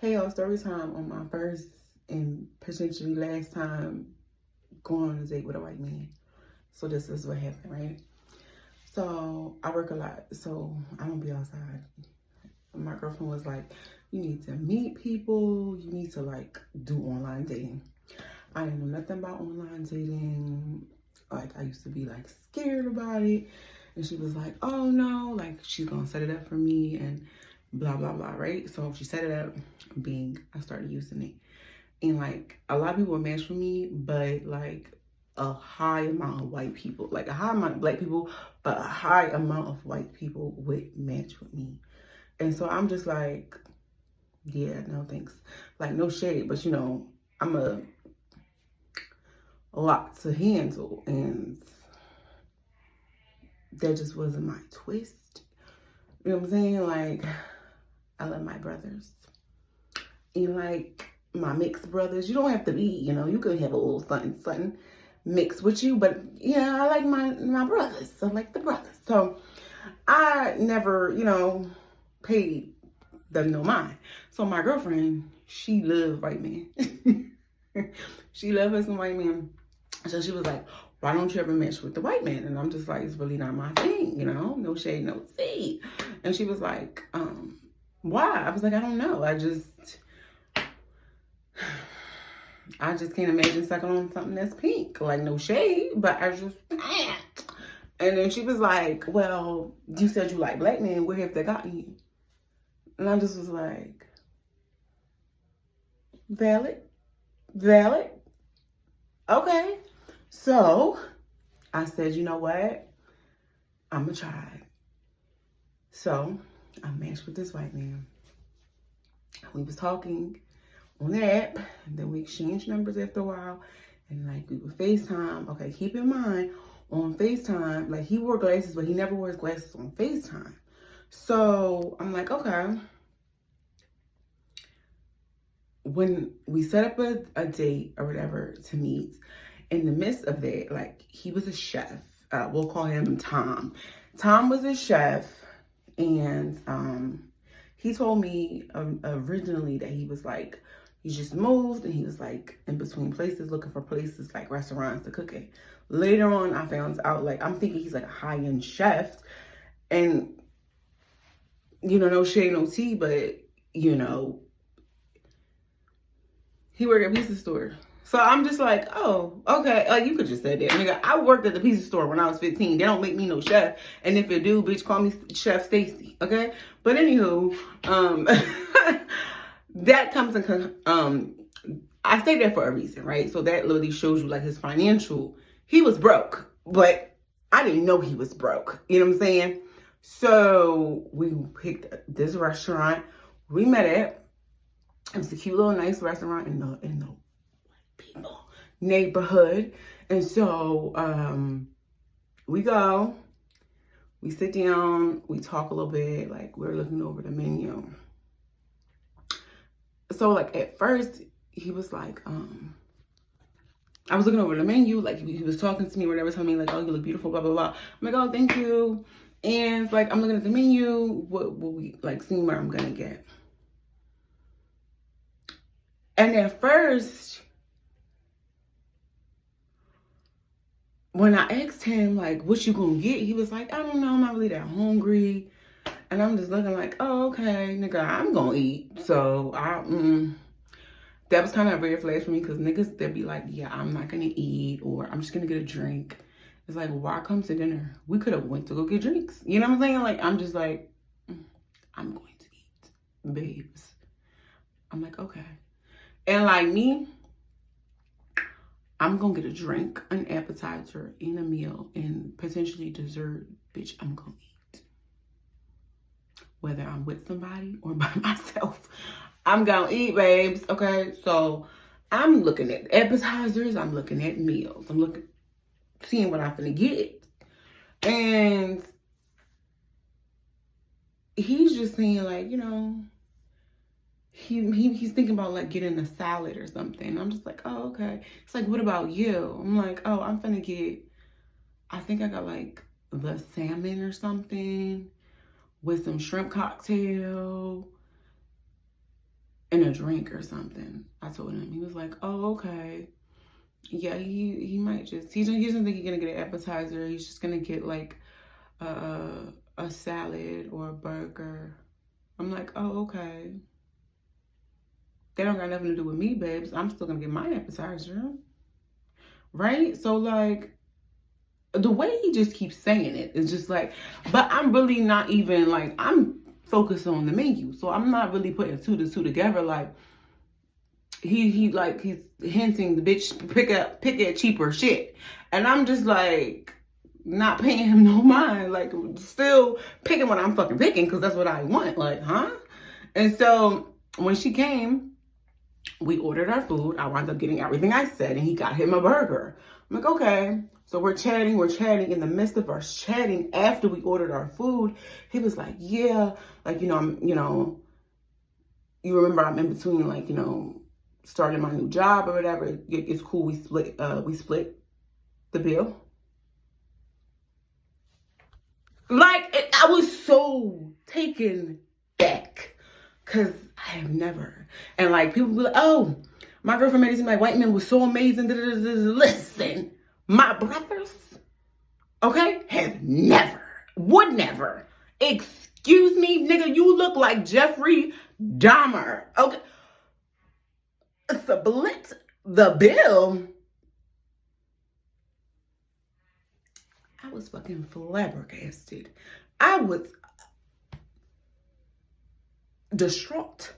Hey y'all, story time on my first and potentially last time going on a date with a white man. So this is what happened, right? So I work a lot, so I don't be outside. My girlfriend was like, you need to meet people, you need to like do online dating. I didn't know nothing about online dating. Like I used to be like scared about it. And she was like, oh no, like she's gonna set it up for me and blah, blah, blah, right? So she set it up, I started using it. And like a lot of people would match with me, but like a high amount of white people, like a high amount of black people, but a high amount of white people would match with me. And so I'm just like, yeah, no thanks. Like no shade, but you know, I'm a lot to handle, and that just wasn't my twist. You know what I'm saying? Like, I love my brothers. And like my mixed brothers, you don't have to be, you could have a little something mixed with you, but yeah, I like my brothers. I like the brothers. So I never, paid them no mind. So my girlfriend, she loved white men. She loved us some white men. So she was like, why don't you ever match with the white man? And I'm just like, it's really not my thing, no shade, no tea. And she was like, why? I was like, I don't know. I just can't imagine sucking on something that's pink. Like, no shade, but I just can't. And then she was like, well, you said you like black men. Where have they gotten you? And I just was like, valid. Okay. So I said, you know what? I'm going to try it. So I matched with this white man. We was talking on the app, and then we exchanged numbers after a while, and like we would FaceTime. Okay, keep in mind, on FaceTime, like he wore glasses, but he never wears glasses on FaceTime. So I'm like, okay. When we set up a date or whatever to meet, in the midst of that, like he was a chef. We'll call him Tom. Tom was a chef, and he told me originally that he was like, he just moved and he was like in between places looking for places like restaurants to cook at. Later on, I found out, like, I'm thinking he's like a high-end chef, and no shade, no tea, but he worked at a pizza store. So I'm just like, oh, okay. Like, you could just say that. Nigga, I worked at the pizza store when I was 15. They don't make me no chef. And if it do, bitch, call me Chef Stacy, okay? But anywho, that comes in, I say that for a reason, right? So that literally shows you, like, his financial. He was broke, but I didn't know he was broke. You know what I'm saying? So we picked this restaurant. We met at. It was a cute little nice restaurant in the people neighborhood. And so we go, we sit down, we talk a little bit, like we're looking over the menu. So like at first he was like, I was looking over the menu, like he was talking to me, whatever, telling me like, oh, you look beautiful, blah, blah, blah. I'm like, oh, thank you. And like, I'm looking at the menu, what will we like, seeing where I'm gonna get. And at first, when I asked him, like, what you gonna get? He was like, I don't know, I'm not really that hungry. And I'm just looking like, oh, okay, nigga, I'm gonna eat. So, that was kind of a red flag for me, because niggas, they'd be like, yeah, I'm not gonna eat, or I'm just gonna get a drink. It's like, why come to dinner? We could have went to go get drinks. You know what I'm saying? Like, I'm just like, I'm going to eat, babes. I'm like, okay. And like me, I'm gonna get a drink, an appetizer, and a meal, and potentially dessert. Bitch, I'm gonna eat. Whether I'm with somebody or by myself, I'm gonna eat, babes. Okay, so I'm looking at appetizers, I'm looking at meals, I'm seeing what I'm finna get. And he's just saying, like, he's thinking about like getting a salad or something. I'm just like, oh, okay. It's like, what about you? I'm like, oh, I'm finna get, I think I got like the salmon or something with some shrimp cocktail and a drink or something. I told him. He was like, oh, okay. Yeah, he might just, he doesn't think he's gonna get an appetizer. He's just gonna get like a salad or a burger. I'm like, oh, okay. They don't got nothing to do with me, babes. I'm still gonna get my appetizer. Right? So like, the way he just keeps saying it is just like, but I'm really not even like, I'm focused on the menu. So I'm not really putting two to two together. Like, he's hinting the bitch pick at cheaper shit. And I'm just like, not paying him no mind. Like, still picking what I'm fucking picking because that's what I want. Like, huh? And so when she came, we ordered our food. I wound up getting everything I said, and he got him a burger. I'm like, okay. So we're chatting. In the midst of us chatting after we ordered our food, he was like, yeah, like, you know, you remember I'm in between, like, you know, starting my new job or whatever. It's cool. We split the bill. Like, I was so taken back because I have never. And like, people be like, oh, my girlfriend made it seem like white men was so amazing. Listen, my brothers, okay, have never, would never. Excuse me, nigga, you look like Jeffrey Dahmer. Okay. Split the bill. I was fucking flabbergasted. I was distraught.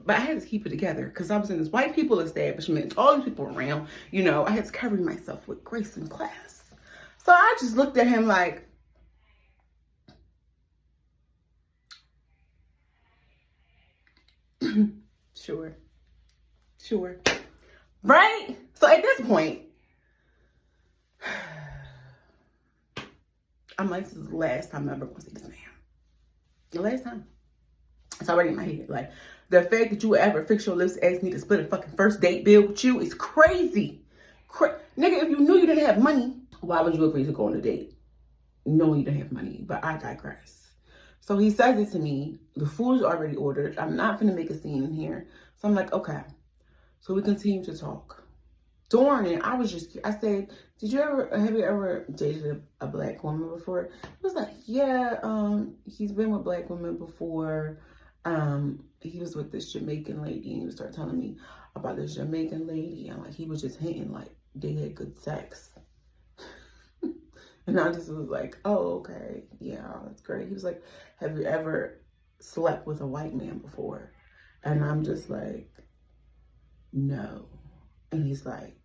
But I had to keep it together because I was in this white people establishment, all these people around, you know, I had to carry myself with grace and class. So I just looked at him like, sure. Right? So at this point, I'm like, this is the last time I'm ever going to see this man. The last time. It's already in my head. Like, the fact that you would ever fix your lips, ask me to split a fucking first date bill with you is crazy. Nigga, if you knew you didn't have money, why would you agree to go on a date knowing you didn't have money? But I digress. So he says it to me. The food's already ordered. I'm not going to make a scene in here. So I'm like, okay. So we continue to talk. During it, I said, have you ever dated a black woman before? He was like, yeah, he's been with black women before. He was with this Jamaican lady, and he would start telling me about this Jamaican lady, and like, he was just hinting like they had good sex. And I just was like, oh, okay, yeah, that's great. He was like, have you ever slept with a white man before? And I'm just like, no. And he's like,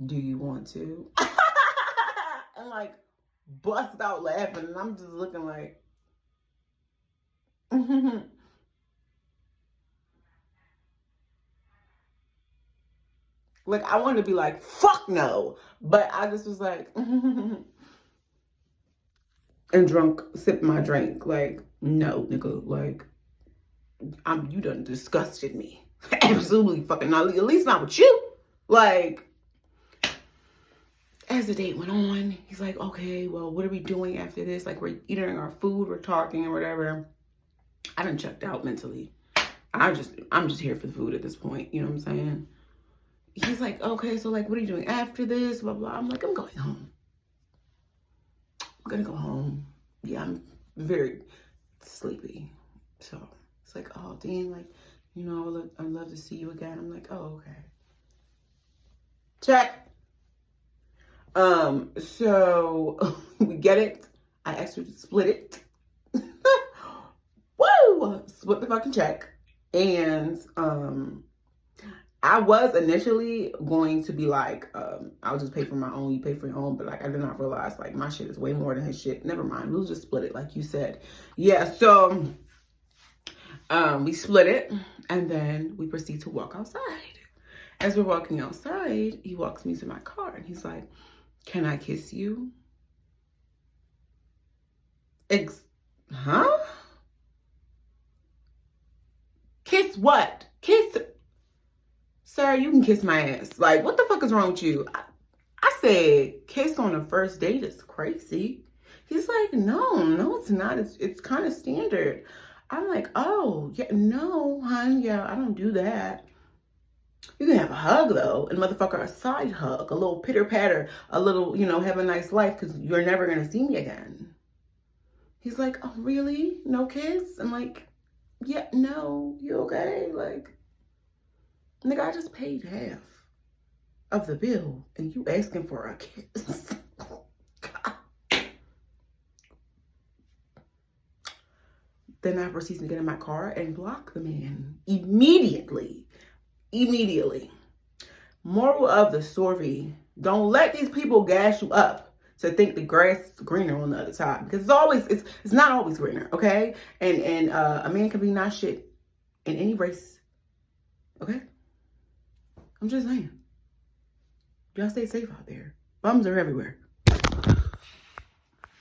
do you want to? And like, bust out laughing, and I'm just looking like, like, I wanted to be like, fuck no. But I just was like, and drunk, sip my drink. Like, no, nigga. Like, you done disgusted me. Absolutely fucking not. At least not with you. Like, as the date went on, he's like, okay, well, what are we doing after this? Like, we're eating our food, we're talking and whatever. I done checked out mentally. I'm just here for the food at this point. You know what I'm saying? He's like, okay, so like, what are you doing after this? Blah, blah. I'm like, I'm going home. I'm gonna go home. Yeah, I'm very sleepy. So it's like, oh, Dean, like, you know, I'd love to see you again. I'm like, oh, okay. Check. So we get it. I asked her to split it. Woo! Split the fucking check. And I was initially going to be like, I'll just pay for my own, you pay for your own, but like, I did not realize like my shit is way more than his shit. Never mind, we'll just split it like you said. Yeah, so we split it, and then we proceed to walk outside. As we're walking outside, he walks me to my car, and he's like, can I kiss you? Huh? Kiss what? Kiss? Sir, you can kiss my ass. Like, what the fuck is wrong with you? I said, kiss on a first date is crazy. He's like, no, it's not. It's kind of standard. I'm like, oh, yeah, no, hon, yeah, I don't do that. You can have a hug, though, and motherfucker, a side hug, a little pitter-patter, a little, have a nice life, because you're never going to see me again. He's like, oh, really? No kiss? I'm like, yeah, no, you okay? Like, nigga, I just paid half of the bill, and you asking for a kiss. Then I proceed to get in my car and block the man immediately. Immediately. Moral of the story, don't let these people gas you up to think the grass is greener on the other side, because it's not always greener, okay? And a man can be not shit in any race, okay? I'm just saying. Y'all stay safe out there. Bums are everywhere.